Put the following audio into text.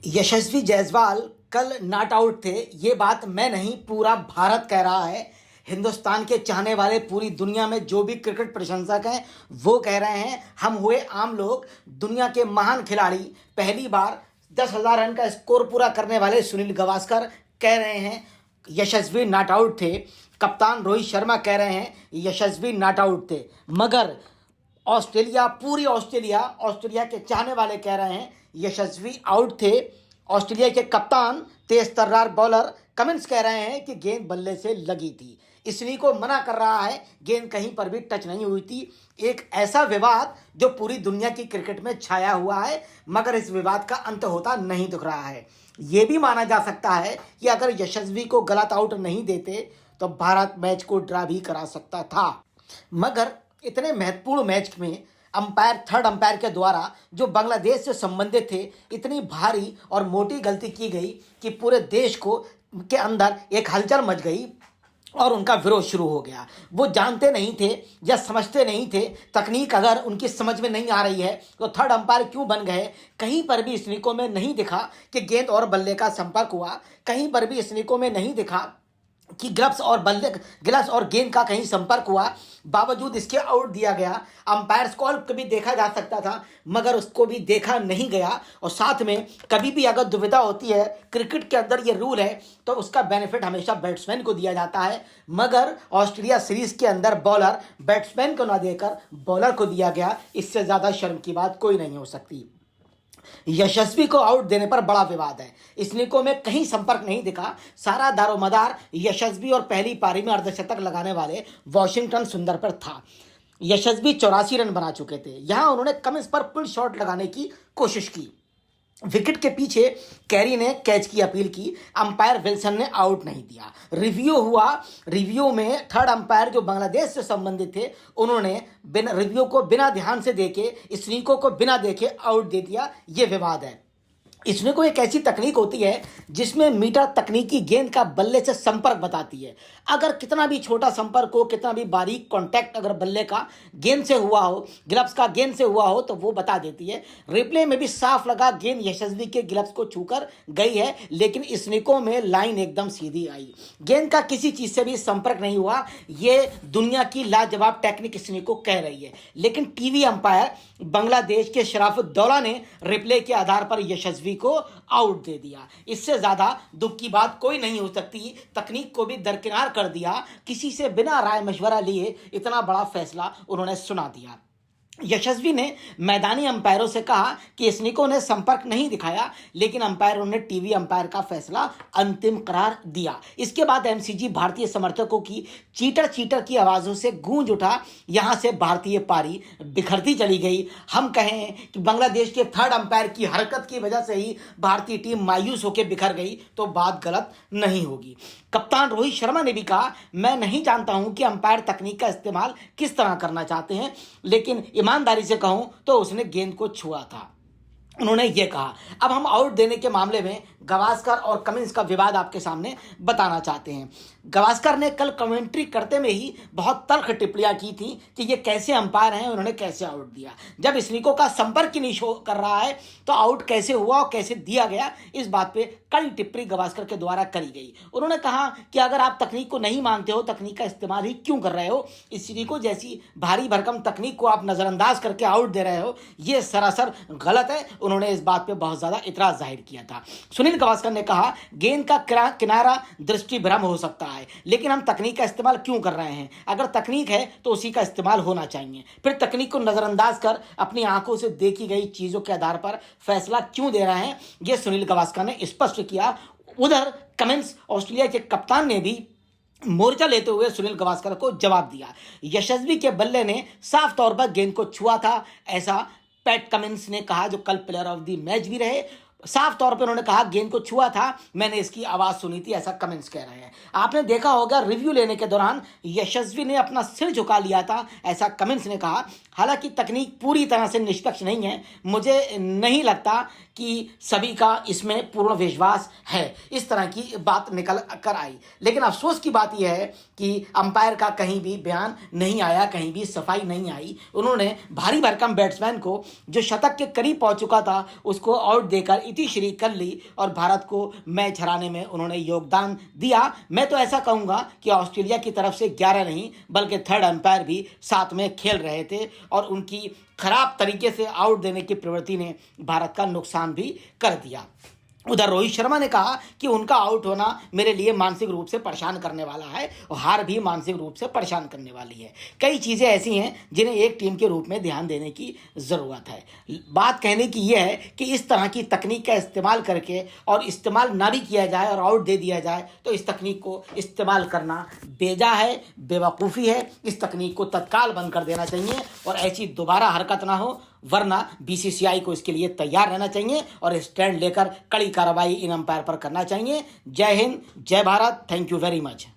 यशस्वी जायसवाल कल not out थे। ये बात मैं नहीं, पूरा भारत कह रहा है। हिंदुस्तान के चाहने वाले पूरी दुनिया में जो भी क्रिकेट प्रशंसक हैं वो कह रहे हैं। हम हुए आम लोग, दुनिया के महान खिलाड़ी, पहली बार 10,000 रन का स्कोर पूरा करने वाले सुनील गावस्कर कह रहे हैं यशस्वी नॉट आउट थे। कप्तान रोहित शर्मा कह रहे हैं यशस्वी नॉट आउट थे। मगर ऑस्ट्रेलिया, पूरी ऑस्ट्रेलिया के चाहने वाले कह रहे हैं यशस्वी आउट थे। ऑस्ट्रेलिया के कप्तान, तेज तर्रार बॉलर कमिंस कह रहे हैं कि गेंद बल्ले से लगी थी। इसलिए को मना कर रहा है, गेंद कहीं पर भी टच नहीं हुई थी। एक ऐसा विवाद जो पूरी दुनिया की क्रिकेट में छाया हुआ है, मगर इस विवाद का अंत होता नहीं दिख रहा है। ये भी माना जा सकता है कि अगर यशस्वी को गलत आउट नहीं देते तो भारत मैच को ड्रा भी करा सकता था। मगर इतने महत्वपूर्ण मैच में थर्ड अंपायर के द्वारा जो बांग्लादेश से संबंधित थे, इतनी भारी और मोटी गलती की गई कि पूरे देश को के अंदर एक हलचल मच गई और उनका विरोध शुरू हो गया। वो जानते नहीं थे या समझते नहीं थे, तकनीक अगर उनकी समझ में नहीं आ रही है तो थर्ड अंपायर क्यों बन गए। कहीं पर भी स्निकों में नहीं दिखा कि गेंद और बल्ले का संपर्क हुआ, कहीं पर भी स्निकों में नहीं दिखा कि ग्लव्स और गेंद का कहीं संपर्क हुआ। बावजूद इसके आउट दिया गया। अंपायर्स कॉल कभी देखा जा सकता था, मगर उसको भी देखा नहीं गया। और साथ में कभी भी अगर दुविधा होती है, क्रिकेट के अंदर ये रूल है, तो उसका बेनिफिट हमेशा बैट्समैन को दिया जाता है। मगर ऑस्ट्रेलिया सीरीज के अंदर बॉलर बैट्समैन को ना देकर बॉलर को दिया गया। इससे ज़्यादा शर्म की बात कोई नहीं हो सकती। यशस्वी को आउट देने पर बड़ा विवाद है। स्निकों में कहीं संपर्क नहीं दिखा। सारा दारोमदार यशस्वी और पहली पारी में अर्धशतक लगाने वाले वॉशिंगटन सुंदर पर था। यशस्वी 84 रन बना चुके थे। यहां उन्होंने कमिंस पर पुल शॉट लगाने की कोशिश की। विकेट के पीछे कैरी ने कैच की अपील की। अंपायर विल्सन ने आउट नहीं दिया। रिव्यू हुआ। रिव्यू में थर्ड अंपायर जो बांग्लादेश से संबंधित थे, उन्होंने रिव्यू को बिना ध्यान से देखे, स्निकों को बिना देखे आउट दे दिया। ये विवाद है। इसमें कोई एक ऐसी तकनीक होती है जिसमें मीटर तकनीकी गेंद का बल्ले से संपर्क बताती है। अगर कितना भी छोटा संपर्क हो, कितना भी बारीक कांटेक्ट अगर बल्ले का गेंद से हुआ हो, ग्लव्स का गेंद से हुआ हो, तो वो बता देती है। रिप्ले में भी साफ लगा गेंद यशस्वी के ग्लव्स को छूकर गई है, लेकिन स्निकों में लाइन एकदम सीधी आई। गेंद का किसी चीज से भी संपर्क नहीं हुआ। ये दुनिया की लाजवाब टेक्निक स्निको कह रही है। लेकिन टीवी अंपायर बांग्लादेश के शराफुद्दौला ने रिप्ले के आधार पर यशस्वी को आउट दे दिया। इससे ज्यादा दुख की बात कोई नहीं हो सकती। तकनीक को भी दरकिनार कर दिया। किसी से बिना राय मशवरा लिए इतना बड़ा फैसला उन्होंने सुना दिया। यशस्वी ने मैदानी अंपायरों से कहा कि स्निकों ने संपर्क नहीं दिखाया, लेकिन अंपायरों ने टीवी अंपायर का फैसला अंतिम करार दिया। इसके बाद एमसीजी भारतीय समर्थकों की चीटर की आवाजों से गूंज उठा। यहां से भारतीय पारी बिखरती चली गई। हम कहें कि बांग्लादेश के थर्ड अंपायर की हरकत की वजह से ही भारतीय टीम मायूस होकर बिखर गई तो बात गलत नहीं होगी। कप्तान रोहित शर्मा ने भी कहा, मैं नहीं जानता हूं कि अंपायर तकनीक का इस्तेमाल किस तरह करना चाहते हैं, लेकिन ईमानदारी से कहूं तो उसने गेंद को छुआ था। उन्होंने ये कहा। अब हम आउट देने के मामले में गावस्कर और कमिंस का विवाद आपके सामने बताना चाहते हैं। गावस्कर ने कल कमेंट्री करते में ही बहुत तल्ख टिप्पणियां की थी कि ये कैसे अंपायर हैं, उन्होंने कैसे आउट दिया। जब स्निकों का संपर्क ही नहीं शो कर रहा है तो आउट कैसे हुआ और कैसे दिया गया, इस बात पे कड़ी टिप्पणी गावस्कर के द्वारा करी गई। उन्होंने कहा कि अगर आप तकनीक को नहीं मानते हो, तकनीक का इस्तेमाल ही क्यों कर रहे हो, स्निकों जैसी भारी भरकम तकनीक को आप नजरअंदाज करके आउट दे रहे हो, ये सरासर गलत है। उन्होंने इस बात पे बहुत ज्यादा इतराज जाहिर किया था। सुनील गावस्कर ने कहा, गेंद का किनारा दृष्टि भ्रम हो सकता है, लेकिन हम तकनीक का इस्तेमाल क्यों कर रहे हैं। अगर तकनीक है तो उसी का इस्तेमाल होना चाहिए। फिर तकनीक को नजरअंदाज कर अपनी आंखों से देखी गई चीजों के आधार पर फैसला क्यों दे रहे हैं, यह सुनील गावस्कर ने स्पष्ट किया। उधर कमिंस, ऑस्ट्रेलिया के कप्तान, ने भी मोर्चा लेते हुए सुनील गावस्कर को जवाब दिया। यशस्वी के बल्ले ने साफ तौर पर गेंद को छुआ था, ऐसा पैट कमिंस ने कहा, जो कल प्लेयर ऑफ द मैच भी रहे। साफ तौर पर उन्होंने कहा गेंद को छुआ था, मैंने इसकी आवाज सुनी थी, ऐसा कमेंट्स कह रहे हैं। आपने देखा होगा रिव्यू लेने के दौरान यशस्वी ने अपना सिर झुका लिया था, ऐसा कमेंट्स ने कहा। हालांकि तकनीक पूरी तरह से निष्पक्ष नहीं है, मुझे नहीं लगता कि सभी का इसमें पूर्ण विश्वास है, इस तरह की बात निकल कर आई। लेकिन अफसोस की बात यह है कि अंपायर का कहीं भी बयान नहीं आया, कहीं भी सफाई नहीं आई। उन्होंने भारी भरकम बैट्समैन को जो शतक के करीब पहुंच चुका था उसको आउट देकर इतिश्री कर ली और भारत को मैच हराने में उन्होंने योगदान दिया। मैं तो ऐसा कहूँगा कि ऑस्ट्रेलिया की तरफ से 11 नहीं बल्कि थर्ड अंपायर भी साथ में खेल रहे थे और उनकी खराब तरीके से आउट देने की प्रवृत्ति ने भारत का नुकसान भी कर दिया। उधर रोहित शर्मा ने कहा कि उनका आउट होना मेरे लिए मानसिक रूप से परेशान करने वाला है और हार भी मानसिक रूप से परेशान करने वाली है। कई चीज़ें ऐसी हैं जिन्हें एक टीम के रूप में ध्यान देने की ज़रूरत है। बात कहने की यह है कि इस तरह की तकनीक का इस्तेमाल करके और इस्तेमाल ना भी किया जाए और आउट दे दिया जाए तो इस तकनीक को इस्तेमाल करना बेजा है, बेवकूफ़ी है। इस तकनीक को तत्काल बंद कर देना चाहिए और ऐसी दोबारा हरकत ना हो, वरना बीसीसीआई को इसके लिए तैयार रहना चाहिए और स्टैंड लेकर कड़ी कार्रवाई इन अंपायर पर करना चाहिए। जय हिंद, जय Bharat, thank you very much.